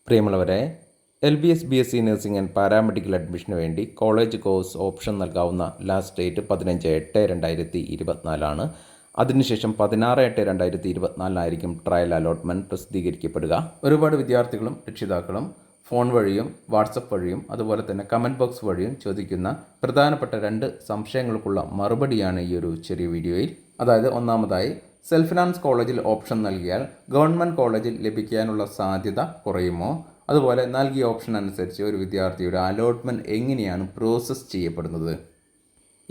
പ്രിയമുള്ളവരെ, LBS BSc nursing and paramedical അഡ്മിഷന് വേണ്ടി കോളേജ് കോഴ്സ് ഓപ്ഷൻ നൽകാവുന്ന ലാസ്റ്റ് ഡേറ്റ് 15/8/2024 അതിനുശേഷം 16/8/2024 ട്രയൽ അലോട്ട്മെൻറ്റ് പ്രസിദ്ധീകരിക്കപ്പെടുക. ഒരുപാട് വിദ്യാർത്ഥികളും രക്ഷിതാക്കളും ഫോൺ വഴിയും വാട്സപ്പ് വഴിയും അതുപോലെ തന്നെ കമൻറ്റ് ബോക്സ് വഴിയും ചോദിക്കുന്ന പ്രധാനപ്പെട്ട 2 സംശയങ്ങൾക്കുള്ള മറുപടിയാണ് ഈ ഒരു ചെറിയ വീഡിയോയിൽ. അതായത്, ഒന്നാമതായി, സെൽഫ് ഫിനാൻസ് കോളേജിൽ ഓപ്ഷൻ നൽകിയാൽ ഗവൺമെൻറ് കോളേജിൽ ലഭിക്കാനുള്ള സാധ്യത കുറയുമോ? അതുപോലെ നൽകിയ ഓപ്ഷൻ അനുസരിച്ച് ഒരു വിദ്യാർത്ഥിയുടെ അലോട്ട്മെൻറ്റ് എങ്ങനെയാണ് പ്രോസസ്സ് ചെയ്യപ്പെടുന്നത്?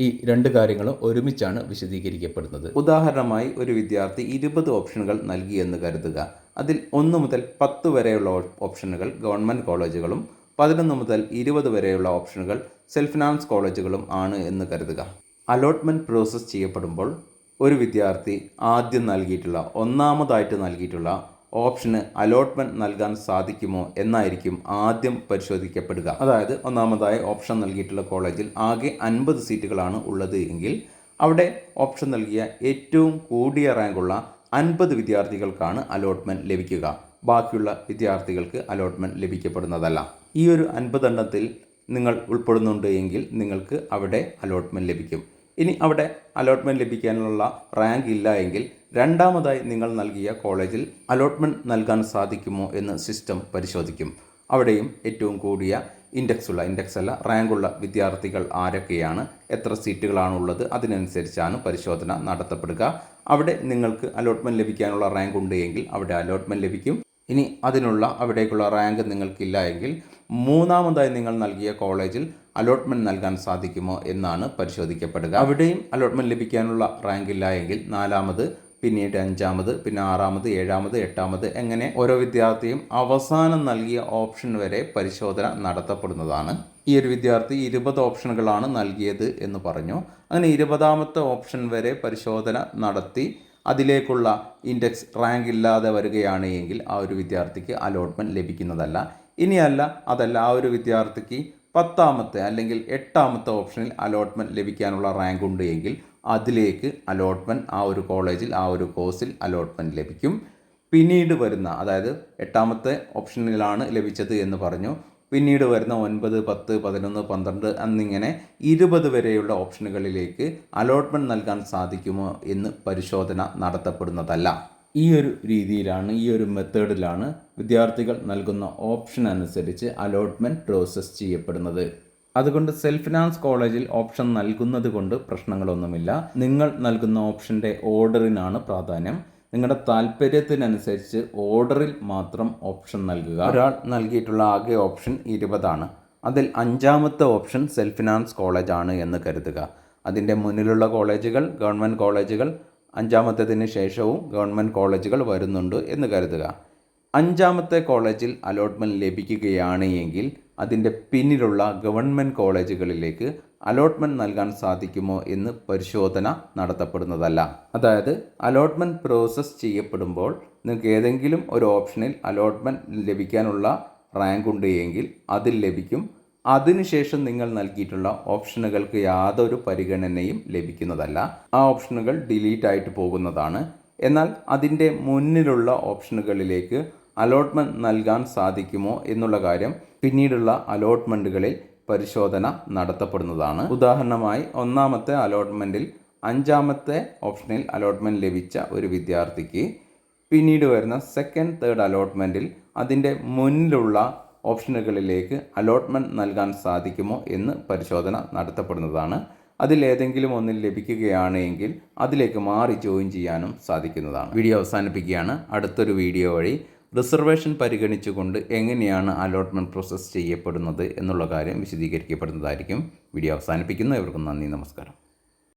ഈ 2 കാര്യങ്ങളും ഒരുമിച്ചാണ് വിശദീകരിക്കപ്പെടുന്നത്. ഉദാഹരണമായി, ഒരു വിദ്യാർത്ഥി 20 ഓപ്ഷനുകൾ നൽകിയെന്ന് കരുതുക. അതിൽ 1 മുതൽ 10 വരെയുള്ള ഓപ്ഷനുകൾ ഗവൺമെൻറ് കോളേജുകളും 11 മുതൽ 20 വരെയുള്ള ഓപ്ഷനുകൾ സെൽഫ് ഫിനാൻസ് കോളേജുകളും ആണ് എന്ന് കരുതുക. അലോട്ട്മെൻറ്റ് പ്രോസസ്സ് ചെയ്യപ്പെടുമ്പോൾ ഒരു വിദ്യാർത്ഥി ആദ്യം നൽകിയിട്ടുള്ള ഒന്നാമതായിട്ട് നൽകിയിട്ടുള്ള ഓപ്ഷന് അലോട്ട്മെൻറ്റ് നൽകാൻ സാധിക്കുമോ എന്നായിരിക്കും ആദ്യം പരിശോധിക്കപ്പെടുക. അതായത്, ഒന്നാമതായി ഓപ്ഷൻ നൽകിയിട്ടുള്ള കോളേജിൽ ആകെ 50 സീറ്റുകളാണ് ഉള്ളത് എങ്കിൽ അവിടെ ഓപ്ഷൻ നൽകിയ ഏറ്റവും കൂടിയ റാങ്കുള്ള 50 വിദ്യാർത്ഥികൾക്കാണ് അലോട്ട്മെൻറ്റ് ലഭിക്കുക. ബാക്കിയുള്ള വിദ്യാർത്ഥികൾക്ക് അലോട്ട്മെൻറ്റ് ലഭിക്കപ്പെടുന്നതല്ല. ഈ ഒരു 50 എണ്ണത്തിൽ നിങ്ങൾ ഉൾപ്പെടുന്നുണ്ട് എങ്കിൽ നിങ്ങൾക്ക് അവിടെ അലോട്ട്മെൻറ്റ് ലഭിക്കും. ഇനി അവിടെ അലോട്ട്മെൻറ്റ് ലഭിക്കാനുള്ള റാങ്ക് ഇല്ല എങ്കിൽ രണ്ടാമതായി നിങ്ങൾ നൽകിയ കോളേജിൽ അലോട്ട്മെൻറ്റ് നൽകാൻ സാധിക്കുമോ എന്ന് സിസ്റ്റം പരിശോധിക്കും. അവിടെയും ഏറ്റവും കൂടിയ റാങ്കുള്ള വിദ്യാർത്ഥികൾ ആരൊക്കെയാണ്, എത്ര സീറ്റുകളാണുള്ളത്, അതിനനുസരിച്ചാണ് പരിശോധന നടത്തപ്പെടുക. അവിടെ നിങ്ങൾക്ക് അലോട്ട്മെൻറ്റ് ലഭിക്കാനുള്ള റാങ്ക് ഉണ്ട് എങ്കിൽ അവിടെ അലോട്ട്മെൻറ്റ് ലഭിക്കും. ഇനി അവിടേക്കുള്ള റാങ്ക് നിങ്ങൾക്കില്ല എങ്കിൽ മൂന്നാമതായി നിങ്ങൾ നൽകിയ കോളേജിൽ അലോട്ട്മെൻറ്റ് നൽകാൻ സാധിക്കുമോ എന്നാണ് പരിശോധിക്കപ്പെടുക. അവിടെയും അലോട്ട്മെൻറ്റ് ലഭിക്കാനുള്ള റാങ്ക് ഇല്ല എങ്കിൽ 4ാമത്, പിന്നീട് 5ാമത്, പിന്നെ 6ാമത്, 7ാമത്, 8ാമത് എങ്ങനെ ഓരോ വിദ്യാർത്ഥിയും അവസാനം നൽകിയ ഓപ്ഷൻ വരെ പരിശോധന നടത്തപ്പെടുന്നതാണ്. ഈ ഒരു വിദ്യാർത്ഥി 20 ഓപ്ഷനുകളാണ് നൽകിയത് എന്ന് പറഞ്ഞു. അങ്ങനെ 20ാമത്തെ ഓപ്ഷൻ വരെ പരിശോധന നടത്തി അതിലേക്കുള്ള ഇൻഡെക്സ് റാങ്ക് ഇല്ലാതെ വരികയാണ് എങ്കിൽ ആ ഒരു വിദ്യാർത്ഥിക്ക് അലോട്ട്മെൻറ്റ് ലഭിക്കുന്നതല്ല. ഇനിയല്ല, അതല്ല, ആ ഒരു വിദ്യാർത്ഥിക്ക് 10ാമത്തെ അല്ലെങ്കിൽ 8ാമത്തെ ഓപ്ഷനിൽ അലോട്ട്മെൻറ്റ് ലഭിക്കാനുള്ള റാങ്ക് ഉണ്ട് എങ്കിൽ അതിലേക്ക് അലോട്ട്മെൻറ്റ് ആ ഒരു കോളേജിൽ ആ ഒരു കോഴ്സിൽ അലോട്ട്മെൻറ്റ് ലഭിക്കും. പിന്നീട് വരുന്ന, അതായത് 8ാമത്തെ ഓപ്ഷനിലാണ് ലഭിച്ചത് എന്ന് പറഞ്ഞു, പിന്നീട് വരുന്ന 9, 10, 11, 12 എന്നിങ്ങനെ 20 വരെയുള്ള ഓപ്ഷനുകളിലേക്ക് അലോട്ട്മെൻറ്റ് നൽകാൻ സാധിക്കുമോ എന്ന് പരിശോധന നടത്തപ്പെടുന്നതല്ല. ഈ ഒരു രീതിയിലാണ്, ഈ ഒരു മെത്തേഡിലാണ് വിദ്യാർത്ഥികൾ നൽകുന്ന ഓപ്ഷൻ അനുസരിച്ച് അലോട്ട്മെൻറ്റ് പ്രോസസ്സ് ചെയ്യപ്പെടുന്നത്. അതുകൊണ്ട് സെൽഫ് ഫിനാൻസ് കോളേജിൽ ഓപ്ഷൻ നൽകുന്നത് കൊണ്ട് പ്രശ്നങ്ങളൊന്നുമില്ല. നിങ്ങൾ നൽകുന്ന ഓപ്ഷൻ്റെ ഓർഡറിനാണ് പ്രാധാന്യം. നിങ്ങളുടെ താല്പര്യത്തിനനുസരിച്ച് ഓർഡറിൽ മാത്രം ഓപ്ഷൻ നൽകുക. ഒരാൾ നൽകിയിട്ടുള്ള ആകെ ഓപ്ഷൻ 20 അതിൽ 5ാമത്തെ ഓപ്ഷൻ സെൽഫ് ഫിനാൻസ് കോളേജാണ് എന്ന് കരുതുക. അതിൻ്റെ മുന്നിലുള്ള കോളേജുകൾ ഗവൺമെൻറ് കോളേജുകൾ, 5ാമത്തേതിന് ശേഷവും ഗവൺമെൻറ് കോളേജുകൾ വരുന്നുണ്ട് എന്ന് കരുതുക. 5ാമത്തെ കോളേജിൽ അലോട്ട്മെൻറ്റ് ലഭിക്കുകയാണ് എങ്കിൽ അതിൻ്റെ പിന്നിലുള്ള ഗവൺമെൻറ് കോളേജുകളിലേക്ക് അലോട്ട്മെൻറ്റ് നൽകാൻ സാധിക്കുമോ എന്ന് പരിശോധന നടത്തപ്പെടുന്നതല്ല. അതായത്, അലോട്ട്മെൻറ്റ് പ്രോസസ്സ് ചെയ്യപ്പെടുമ്പോൾ നിങ്ങൾക്ക് ഏതെങ്കിലും ഒരു ഓപ്ഷനിൽ അലോട്ട്മെൻറ്റ് ലഭിക്കാനുള്ള റാങ്ക് ഉണ്ട് എങ്കിൽ അതിൽ ലഭിക്കും. അതിനുശേഷം നിങ്ങൾ നൽകിയിട്ടുള്ള ഓപ്ഷനുകൾക്ക് യാതൊരു പരിഗണനയും ലഭിക്കുന്നതല്ല. ആ ഓപ്ഷനുകൾ ഡിലീറ്റ് ആയിട്ട് പോകുന്നതാണ്. എന്നാൽ അതിൻ്റെ മുന്നിലുള്ള ഓപ്ഷനുകളിലേക്ക് അലോട്ട്മെൻറ്റ് നൽകാൻ സാധിക്കുമോ എന്നുള്ള കാര്യം പിന്നീടുള്ള അലോട്ട്മെൻറ്റുകളിൽ പരിശോധന നടത്തപ്പെടുന്നതാണ്. ഉദാഹരണമായി, 1ാമത്തെ അലോട്ട്മെൻറ്റിൽ 5ാമത്തെ ഓപ്ഷനിൽ അലോട്ട്മെൻറ്റ് ലഭിച്ച ഒരു വിദ്യാർത്ഥിക്ക് പിന്നീട് വരുന്ന 2nd, 3rd അലോട്ട്മെൻറ്റിൽ അതിൻ്റെ മുന്നിലുള്ള ഓപ്ഷനുകളിലേക്ക് അലോട്ട്മെൻറ്റ് നൽകാൻ സാധിക്കുമോ എന്ന് പരിശോധന നടത്തപ്പെടുന്നതാണ്. അതിൽ ഏതെങ്കിലും ഒന്നിൽ ലഭിക്കുകയാണ് എങ്കിൽ അതിലേക്ക് മാറി ജോയിൻ ചെയ്യാനും സാധിക്കുന്നതാണ്. വീഡിയോ അവസാനിപ്പിക്കുകയാണ്. അടുത്തൊരു വീഡിയോ വഴി റിസർവേഷൻ പരിഗണിച്ചുകൊണ്ട് എങ്ങനെയാണ് അലോട്ട്മെൻറ്റ് പ്രോസസ്സ് ചെയ്യപ്പെടുന്നത് എന്നുള്ള കാര്യം വിശദീകരിക്കപ്പെടുന്നതായിരിക്കും. വീഡിയോ അവസാനിപ്പിക്കുന്നു. എവർക്കും നന്ദി, നമസ്കാരം.